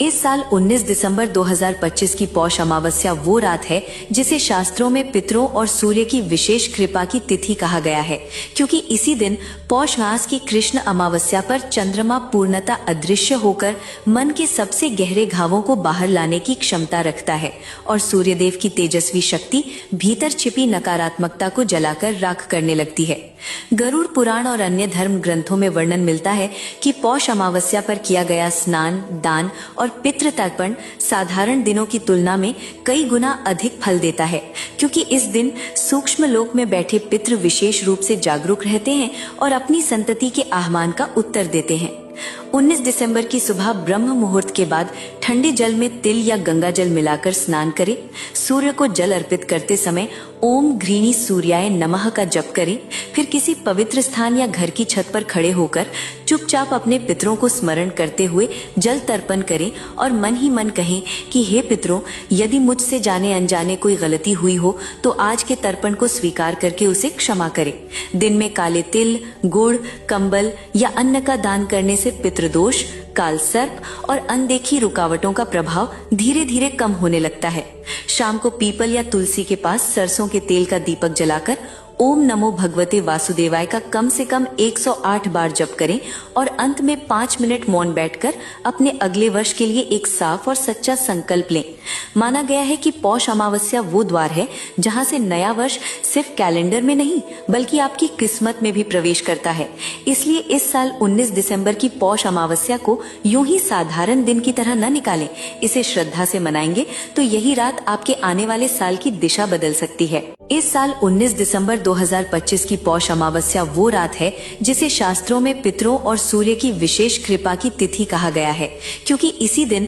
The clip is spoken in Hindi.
इस साल 19 दिसंबर 2025 की पौष अमावस्या वो रात है जिसे शास्त्रों में पितरों और सूर्य की विशेष कृपा की तिथि कहा गया है, क्योंकि इसी दिन पौष मास की कृष्ण अमावस्या पर चंद्रमा पूर्णतः अदृश्य होकर मन के सबसे गहरे घावों को बाहर लाने की क्षमता रखता है और सूर्यदेव की तेजस्वी शक्ति भीतर छिपी नकारात्मकता को जलाकर राख करने लगती है। गरुड़ पुराण और अन्य धर्म ग्रंथों में वर्णन मिलता है कि पौष अमावस्या पर किया गया स्नान, दान और पितृ तर्पण साधारण दिनों की तुलना में कई गुना अधिक फल देता है, क्योंकि इस दिन सूक्ष्म लोक में बैठे पितृ विशेष रूप से जागरूक रहते हैं और अपनी संतति के आह्वान का उत्तर देते हैं। 19 दिसंबर की सुबह ब्रह्म मुहूर्त के बाद ठंडे जल में तिल या गंगा जल मिलाकर स्नान करें। सूर्य को जल अर्पित करते समय ओम घृणी सूर्याय नमः का जप करें। फिर किसी पवित्र स्थान या घर की छत पर खड़े होकर चुपचाप अपने पितरों को स्मरण करते हुए जल तर्पण करें और मन ही मन कहें कि हे पितरों, यदि मुझसे जाने अनजाने कोई गलती हुई हो तो आज के तर्पण को स्वीकार करके उसे क्षमा करें। दिन में काले तिल, गुड़, कंबल या अन्न का दान करने से पितृदोष, काल सर्प और अनदेखी रुकावटों का प्रभाव धीरे धीरे कम होने लगता है। शाम को पीपल या तुलसी के पास सरसों के तेल का दीपक जलाकर ओम नमो भगवते वासुदेवाय का कम से कम 108 बार जप करें और अंत में 5 मिनट मौन बैठकर अपने अगले वर्ष के लिए एक साफ और सच्चा संकल्प लें। माना गया है कि पौष अमावस्या वो द्वार है जहां से नया वर्ष सिर्फ कैलेंडर में नहीं बल्कि आपकी किस्मत में भी प्रवेश करता है। इसलिए इस साल 19 दिसंबर की पौष अमावस्या को यूं ही साधारण दिन की तरह न निकालें। इसे श्रद्धा से मनाएंगे तो यही रात आपके आने वाले साल की दिशा बदल सकती है। इस साल 19 दिसंबर 2025 की पौष अमावस्या वो रात है जिसे शास्त्रों में पितरों और सूर्य की विशेष कृपा की तिथि कहा गया है, क्योंकि इसी दिन